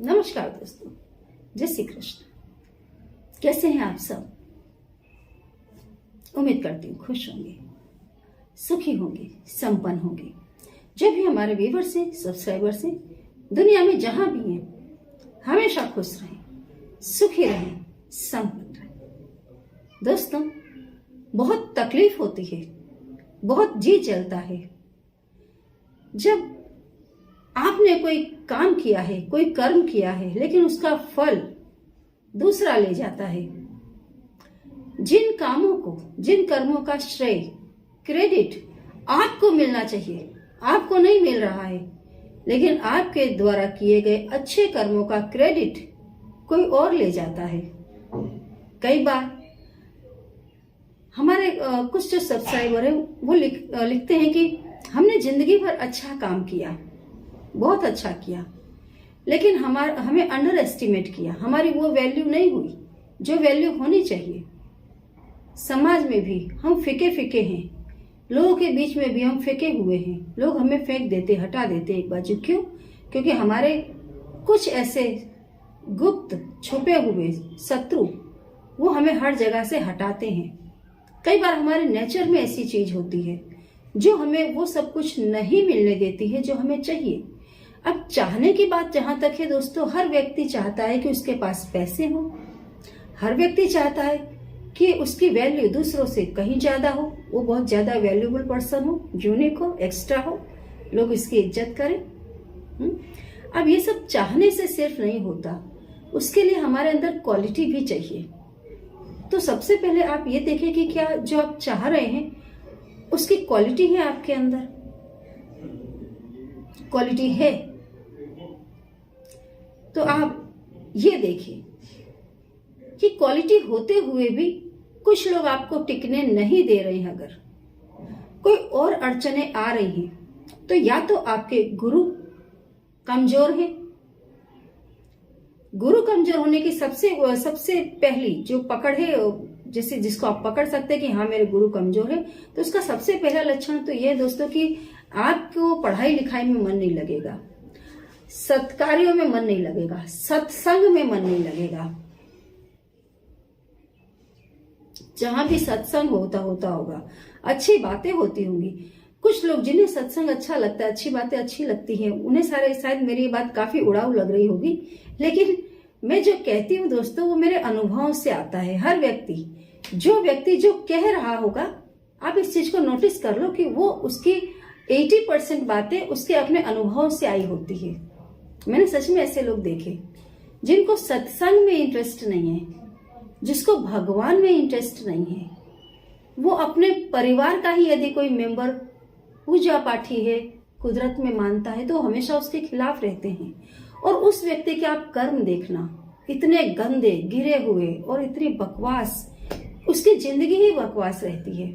नमस्कार दोस्तों, जय श्री कृष्ण। कैसे हैं आप सब? उम्मीद करती हूँ खुश होंगे, सुखी होंगे, संपन्न होंगे। जो भी हमारे व्यूअर्स हैं, सब्सक्राइबर्स हैं, दुनिया में जहां भी हैं, हमेशा खुश रहें, सुखी रहें, संपन्न रहें। दोस्तों, बहुत तकलीफ होती है, बहुत जी जलता है जब आपने कोई काम किया है, कोई कर्म किया है, लेकिन उसका फल दूसरा ले जाता है। जिन कामों को, जिन कर्मों का श्रेय, क्रेडिट आपको मिलना चाहिए, आपको नहीं मिल रहा है, लेकिन आपके द्वारा किए गए अच्छे कर्मों का क्रेडिट कोई और ले जाता है। कई बार हमारे कुछ जो सब्सक्राइबर है वो लिखते हैं कि हमने जिंदगी भर अच्छा काम किया, बहुत अच्छा किया, लेकिन हमें अंडर एस्टिमेट किया, हमारी वो वैल्यू नहीं हुई जो वैल्यू होनी चाहिए। समाज में भी हम फीके फीके हैं, लोगों के बीच में भी हम फेंके हुए हैं। लोग हमें फेंक देते, हटा देते एक बाजू। क्यों? क्योंकि हमारे कुछ ऐसे गुप्त छुपे हुए शत्रु वो हमें हर जगह से हटाते हैं। कई बार हमारे नेचर में ऐसी चीज होती है जो हमें वो सब कुछ नहीं मिलने देती है जो हमें चाहिए। अब चाहने की बात जहां तक है दोस्तों, हर व्यक्ति चाहता है कि उसके पास पैसे हो, हर व्यक्ति चाहता है कि उसकी वैल्यू दूसरों से कहीं ज्यादा हो, वो बहुत ज्यादा वैल्यूएबल पर्सन हो, यूनिक हो, एक्स्ट्रा हो, लोग इसकी इज्जत करें। अब ये सब चाहने से सिर्फ नहीं होता, उसके लिए हमारे अंदर क्वालिटी भी चाहिए। तो सबसे पहले आप ये देखें कि क्या जो आप चाह रहे हैं उसकी क्वालिटी है आपके अंदर। क्वालिटी है तो आप ये देखिए कि क्वालिटी होते हुए भी कुछ लोग आपको टिकने नहीं दे रहे हैं। अगर कोई और अड़चने आ रही हैं तो या तो आपके गुरु कमजोर हैं। गुरु कमजोर होने की सबसे पहली जो पकड़ है, जैसे जिसको आप पकड़ सकते हैं कि हाँ मेरे गुरु कमजोर है, तो उसका सबसे पहला लक्षण तो ये दोस्तों कि आपको पढ़ाई लिखाई में मन नहीं लगेगा, सत्कार्यों में मन नहीं लगेगा, सत्संग में मन नहीं लगेगा। जहां भी सत्संग होता होगा, अच्छी बातें होती होंगी। कुछ लोग जिन्हें सत्संग अच्छा लगता है, अच्छी बातें अच्छी लगती हैं, उन्हें शायद मेरी बात काफी उड़ाऊ लग रही होगी, लेकिन मैं जो कहती हूँ दोस्तों वो मेरे अनुभव से आता है। हर व्यक्ति जो कह रहा होगा, आप इस चीज को नोटिस कर लो कि वो उसकी 80% बातें उसके अपने अनुभव से आई होती है। मैंने सच में ऐसे लोग देखे जिनको सत्संग में इंटरेस्ट नहीं है, जिसको भगवान में इंटरेस्ट नहीं है, वो अपने परिवार का ही यदि कोई मेंबर पूजा पाठी है, कुदरत में मानता है, तो हमेशा उसके खिलाफ रहते हैं। और उस व्यक्ति के आप कर्म देखना, इतने गंदे गिरे हुए और इतनी बकवास, उसकी जिंदगी ही बकवास रहती है।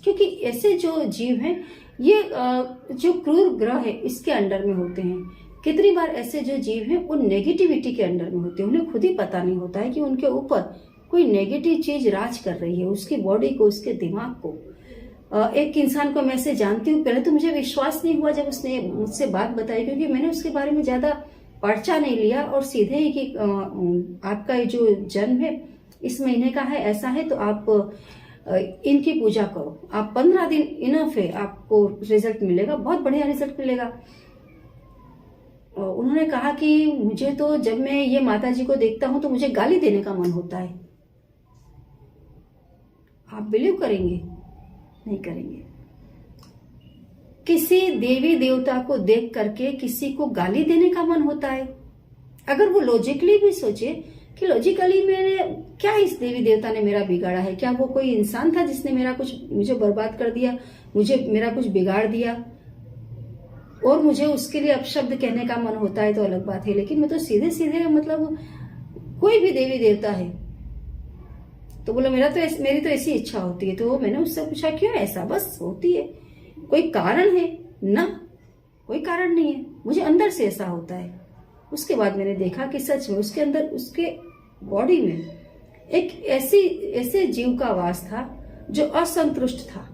क्योंकि ऐसे जो जीव हैं ये जो क्रूर ग्रह है इसके अंडर में होते हैं। कितनी बार ऐसे जो जीव हैं वो नेगेटिविटी के अंडर में होते हैं, उन्हें खुद ही पता नहीं होता है कि उनके ऊपर कोई नेगेटिव चीज राज कर रही है, उसकी बॉडी को, उसके दिमाग को। एक इंसान को मैं से जानती हूँ, पहले तो मुझे विश्वास नहीं हुआ जब उसने मुझसे बात बताई, क्योंकि मैंने उसके बारे में ज्यादा पर्चा नहीं लिया और सीधे ही कि आपका जो जन्म है इस महीने का है, ऐसा है तो आप इनकी पूजा करो, आप 15 दिन इनफ है, आपको रिजल्ट मिलेगा, बहुत बढ़िया रिजल्ट मिलेगा। उन्होंने कहा कि मुझे तो जब मैं ये माता जी को देखता हूं तो मुझे गाली देने का मन होता है। आप बिलीव करेंगे? नहीं करेंगे। किसी देवी देवता को देख करके किसी को गाली देने का मन होता है? अगर वो लॉजिकली भी सोचे कि लॉजिकली मैंने क्या, इस देवी देवता ने मेरा बिगाड़ा है? क्या वो कोई इंसान था जिसने मुझे बर्बाद कर दिया, मेरा कुछ बिगाड़ दिया और मुझे उसके लिए अपशब्द कहने का मन होता है तो अलग बात है। लेकिन मैं तो सीधे सीधे मतलब कोई भी देवी देवता है तो बोला मेरी तो ऐसी इच्छा होती है। तो मैंने उससे पूछा क्यों ऐसा? बस होती है। कोई कारण है? ना, कोई कारण नहीं है, मुझे अंदर से ऐसा होता है। उसके बाद मैंने देखा कि सच में उसके अंदर, उसके बॉडी में एक ऐसे जीव का वास था जो असंतुष्ट था।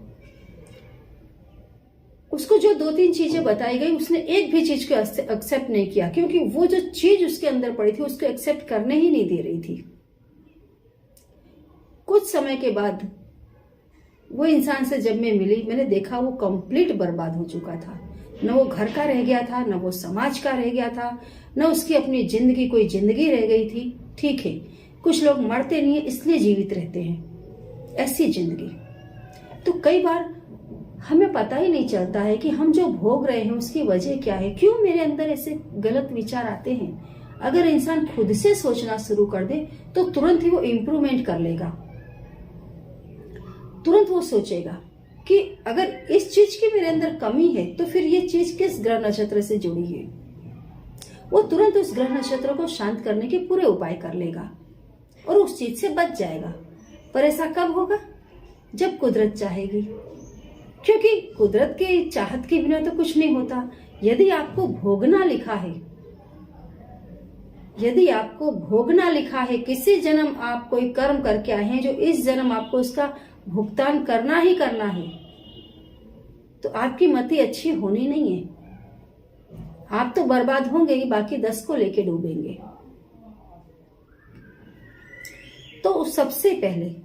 उसको जो 2-3 चीजें बताई गई उसने एक भी चीज को एक्सेप्ट नहीं किया, क्योंकि वो जो चीज उसके अंदर पड़ी थी उसको एक्सेप्ट करने ही नहीं दे रही थी। कुछ समय के बाद वो इंसान से जब मैं मिली, मैंने देखा वो कंप्लीट बर्बाद हो चुका था। न वो घर का रह गया था, न वो समाज का रह गया था, न उसकी अपनी जिंदगी कोई जिंदगी रह गई थी। ठीक है, कुछ लोग मरते नहीं है इसलिए जीवित रहते हैं, ऐसी जिंदगी। तो कई बार हमें पता ही नहीं चलता है कि हम जो भोग रहे हैं उसकी वजह क्या है, क्यों मेरे अंदर ऐसे गलत विचार आते हैं। अगर इंसान खुद से सोचना शुरू कर दे तो तुरंत ही वो इम्प्रूवमेंट कर लेगा। तुरंत वो सोचेगा कि अगर इस चीज की मेरे अंदर कमी है तो फिर ये चीज किस ग्रह नक्षत्र से जुड़ी है। वो तुरंत उस ग्रह नक्षत्र को शांत करने के पूरे उपाय कर लेगा और उस चीज से बच जाएगा। पर ऐसा कब होगा? जब कुदरत चाहेगी, क्योंकि कुदरत के चाहत के बिना तो कुछ नहीं होता। यदि आपको भोगना लिखा है, यदि आपको भोगना लिखा है, किसी जन्म आप कोई कर्म करके आए हैं जो इस जन्म आपको उसका भुगतान करना ही करना है, तो आपकी मति अच्छी होनी नहीं है। आप तो बर्बाद होंगे ही, बाकी 10 को लेके डूबेंगे। तो सबसे पहले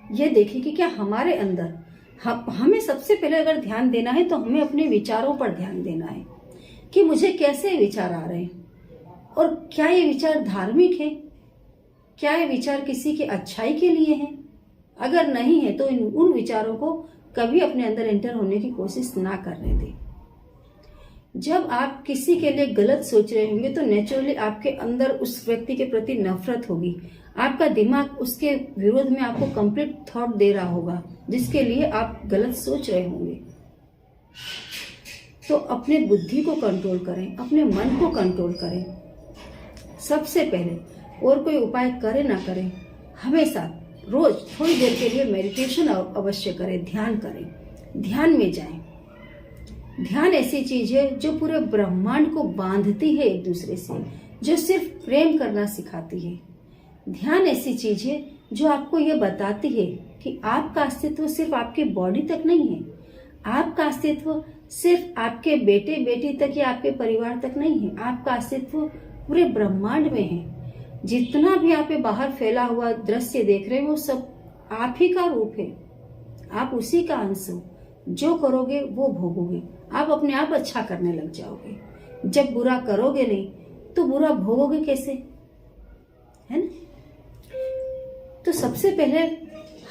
ये देखिए कि क्या हमारे अंदर हमें सबसे पहले अगर ध्यान देना है तो हमें अपने विचारों पर ध्यान देना है कि मुझे कैसे विचार आ रहे हैं और क्या ये विचार धार्मिक है, क्या ये विचार किसी की अच्छाई के लिए है। अगर नहीं है तो उन विचारों को कभी अपने अंदर एंटर होने की कोशिश ना करने दें। जब आप किसी के लिए गलत सोच रहे होंगे तो नेचुरली आपके अंदर उस व्यक्ति के प्रति नफरत होगी। आपका दिमाग उसके विरोध में आपको कंप्लीट थॉट दे रहा होगा जिसके लिए आप गलत सोच रहे होंगे। तो अपने बुद्धि को कंट्रोल करें, अपने मन को कंट्रोल करें सबसे पहले। और कोई उपाय करे ना करें, हमेशा रोज थोड़ी देर के लिए मेडिटेशन अवश्य करें, ध्यान करें, ध्यान में जाएं। ध्यान ऐसी चीज है जो पूरे ब्रह्मांड को बांधती है एक दूसरे से, जो सिर्फ प्रेम करना सिखाती है। ध्यान ऐसी चीज है जो आपको ये बताती है कि आपका अस्तित्व सिर्फ आपकी बॉडी तक नहीं है, आपका अस्तित्व सिर्फ आपके बेटे बेटी तक या आपके परिवार तक नहीं है, आपका अस्तित्व पूरे ब्रह्मांड में है। जितना भी आप बाहर फैला हुआ दृश्य देख रहे हैं वो सब आप ही का रूप है, आप उसी का अंश हो। जो करोगे वो भोगोगे। आप अपने आप अच्छा करने लग जाओगे। जब बुरा करोगे नहीं तो बुरा भोगोगे कैसे, है ना? तो सबसे पहले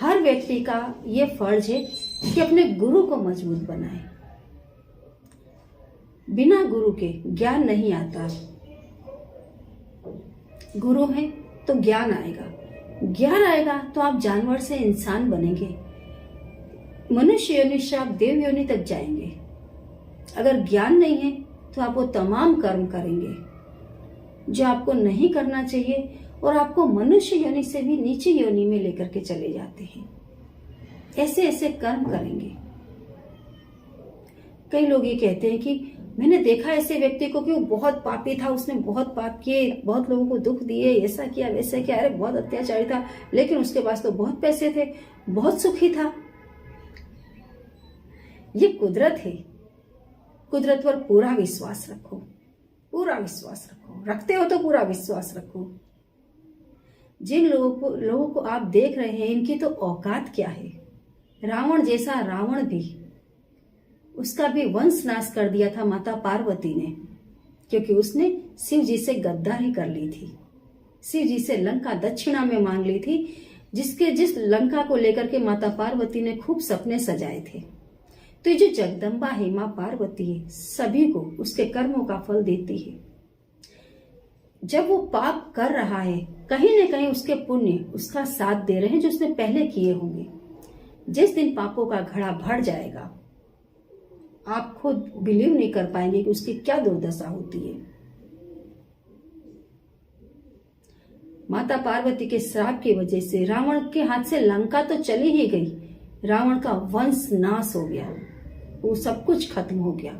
हर व्यक्ति का ये फर्ज है कि अपने गुरु को मजबूत बनाए। बिना गुरु के ज्ञान नहीं आता। गुरु है तो ज्ञान आएगा, ज्ञान आएगा तो आप जानवर से इंसान बनेंगे, मनुष्य योनि से आप देव योनि तक जाएंगे। अगर ज्ञान नहीं है तो आप वो तमाम कर्म करेंगे जो आपको नहीं करना चाहिए और आपको मनुष्य योनि से भी नीचे योनि में लेकर के चले जाते हैं। ऐसे ऐसे कर्म करेंगे। कई लोग ये कहते हैं कि मैंने देखा ऐसे व्यक्ति को कि वो बहुत पापी था, उसने बहुत पाप किए, बहुत लोगों को दुख दिए, ऐसा किया वैसा किया, अरे बहुत अत्याचारी था, लेकिन उसके पास तो बहुत पैसे थे, बहुत सुखी था। ये कुदरत है। कुदरत पर पूरा विश्वास रखो, पूरा विश्वास रखो। रखते हो तो पूरा विश्वास रखो। जिन लोगों को आप देख रहे हैं इनकी तो औकात क्या है। रावण जैसा रावण भी, उसका भी वंश नाश कर दिया था माता पार्वती ने, क्योंकि उसने शिव जी से गद्दारी कर ली थी। शिव जी से लंका दक्षिणा में मांग ली थी, जिस लंका को लेकर के माता पार्वती ने खूब सपने सजाए थे। तो ये जो जगदम्बा है, माँ पार्वती है, सभी को उसके कर्मों का फल देती है। जब वो पाप कर रहा है, कहीं न कहीं उसके पुण्य उसका साथ दे रहे हैं जो उसने पहले किए होंगे। जिस दिन पापों का घड़ा भर जाएगा, आप खुद बिलीव नहीं कर पाएंगे कि उसकी क्या दुर्दशा होती है। माता पार्वती के श्राप की वजह से रावण के हाथ से लंका तो चली ही गई, रावण का वंश नाश हो गया, वो सब कुछ खत्म हो गया।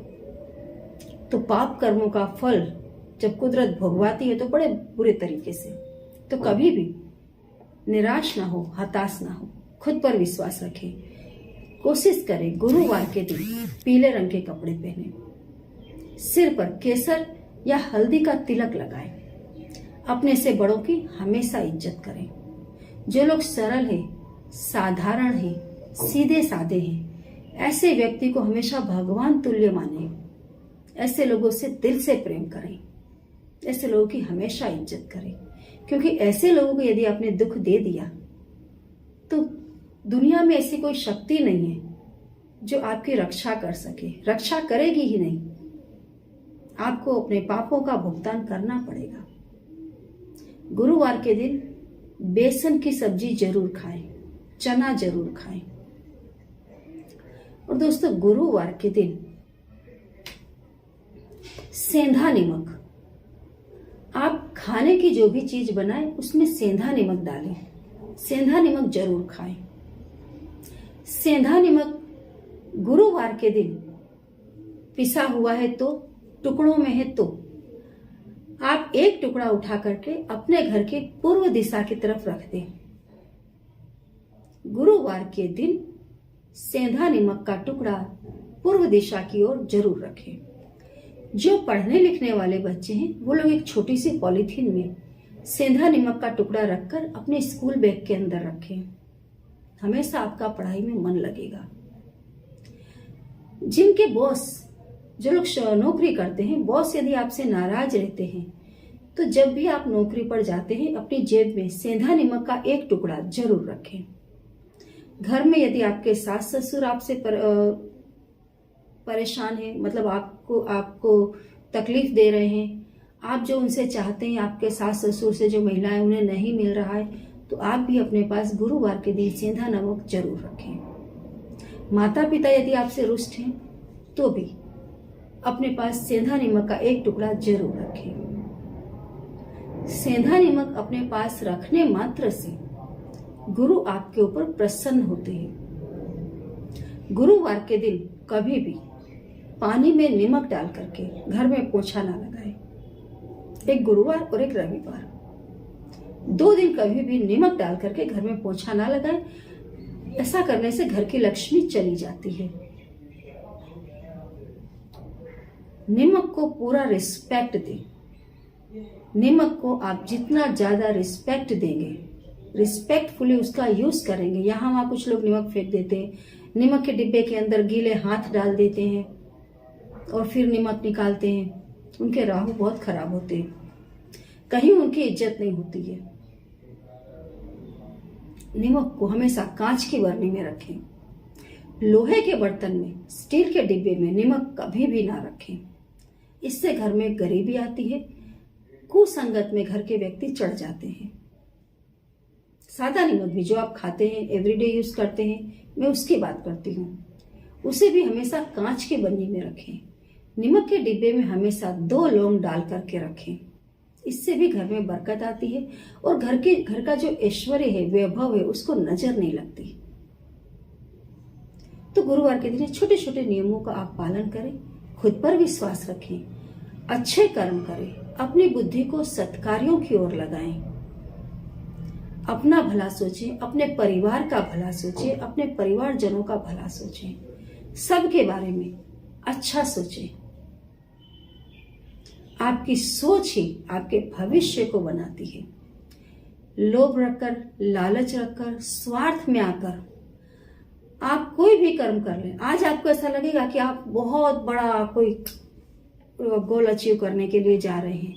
तो पाप कर्मों का फल जब कुदरत भोगवाती है तो बड़े बुरे तरीके से। तो कभी भी निराश ना हो, हताश ना हो, खुद पर विश्वास रखें। कोशिश करें गुरुवार के दिन पीले रंग के कपड़े पहने, सिर पर केसर या हल्दी का तिलक लगाएं। अपने से बड़ों की हमेशा इज्जत करें। जो लोग सरल हैं, साधारण हैं, सीधे साधे हैं, ऐसे व्यक्ति को हमेशा भगवान तुल्य माने। ऐसे लोगों से दिल से प्रेम करें। ऐसे लोगों की हमेशा इज्जत करें, क्योंकि ऐसे लोगों को यदि आपने दुख दे दिया तो दुनिया में ऐसी कोई शक्ति नहीं है जो आपकी रक्षा कर सके, रक्षा करेगी ही नहीं। आपको अपने पापों का भुगतान करना पड़ेगा। गुरुवार के दिन बेसन की सब्जी जरूर खाएं, चना जरूर खाएं। और दोस्तों, गुरुवार के दिन सेंधा नमक, आप खाने की जो भी चीज बनाएं उसमें सेंधा नमक डालें। सेंधा नमक जरूर खाएं। सेंधा नमक गुरुवार के दिन पिसा हुआ है तो, टुकड़ों में है तो, आप एक टुकड़ा उठा करके अपने घर के पूर्व दिशा की तरफ रख दें। गुरुवार के दिन सेंधा नमक का टुकड़ा पूर्व दिशा की ओर जरूर रखें। जो पढ़ने लिखने वाले बच्चे हैं वो लोग एक छोटी सी पॉलीथीन में सेंधा नमक का टुकड़ा रखकर अपने स्कूल बैग के अंदर रखें। हमेशा आपका पढ़ाई में मन लगेगा। जिनके बॉस, जो लोग नौकरी करते हैं, बॉस यदि आपसे नाराज रहते हैं तो जब भी आप नौकरी पर जाते हैं अपनी जेब में सेंधा नमक का एक टुकड़ा जरूर रखें। घर में यदि आपके सास ससुर आपसे परेशान है, मतलब आपको तकलीफ दे रहे हैं, आप जो उनसे चाहते हैं आपके सास ससुर से जो महिलाएं उन्हें नहीं मिल रहा है, तो आप भी अपने पास गुरुवार के दिन सेंधा नमक जरूर रखें। माता पिता यदि आपसे रुष्ट हैं तो भी अपने पास सेंधा नमक का एक टुकड़ा जरूर रखें। सेंधा नमक अपने पास रखने मात्र से गुरु आपके ऊपर प्रसन्न होते हैं। गुरुवार के दिन कभी भी पानी में नमक डाल करके घर में पोछा ना लगाएं। एक गुरुवार और एक रविवार, 2 दिन कभी भी नमक डाल करके घर में पोछा ना लगाएं। ऐसा करने से घर की लक्ष्मी चली जाती है। नमक को पूरा रिस्पेक्ट दें। नमक को आप जितना ज्यादा रिस्पेक्ट देंगे, रिस्पेक्टफुली उसका यूज करेंगे। यहाँ वहां कुछ लोग नमक फेंक देते हैं, नमक के डिब्बे के अंदर गीले हाथ डाल देते हैं और फिर नमक निकालते हैं। उनके राहु बहुत खराब होते हैं, कहीं उनकी इज्जत नहीं होती है। नमक को हमेशा कांच की बरनी में रखें। लोहे के बर्तन में, स्टील के डिब्बे में नमक कभी भी ना रखें। इससे घर में गरीबी आती है, कुसंगत में घर के व्यक्ति चढ़ जाते हैं। सादा नमक भी जो आप खाते हैं, एवरीडे यूज करते हैं, मैं उसकी बात करती हूँ, उसे भी हमेशा कांच की बर्नी में रखें। नमक के डिब्बे में हमेशा 2 लौंग डाल करके रखें। इससे भी घर में बरकत आती है और घर का जो ऐश्वर्य है, वैभव है, उसको नजर नहीं लगती। तो गुरुवार के दिन छोटे छोटे नियमों का आप पालन करें, खुद पर विश्वास रखें, अच्छे कर्म करें, अपनी बुद्धि को सत्कार्यों की ओर लगाएं, अपना भला सोचें, अपने परिवार का भला सोचें, अपने परिवारजनों का भला सोचें, सबके बारे में अच्छा सोचें। आपकी सोच ही आपके भविष्य को बनाती है। लोभ रखकर, लालच रखकर, स्वार्थ में आकर आप कोई भी कर्म कर लें, आज आपको ऐसा लगेगा कि आप बहुत बड़ा कोई गोल अचीव करने के लिए जा रहे हैं,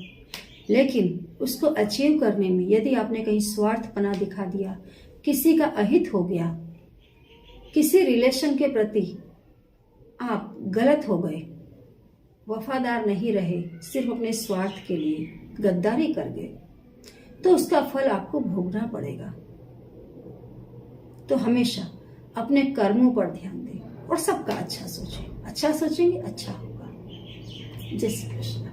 लेकिन उसको अचीव करने में यदि आपने कहीं स्वार्थपना दिखा दिया, किसी का अहित हो गया, किसी रिलेशन के प्रति आप गलत हो गए, वफादार नहीं रहे, सिर्फ अपने स्वार्थ के लिए गद्दारी कर गए, तो उसका फल आपको भोगना पड़ेगा। तो हमेशा अपने कर्मों पर ध्यान दें और सबका अच्छा सोचें। अच्छा सोचेंगे, अच्छा होगा। जय श्री कृष्ण।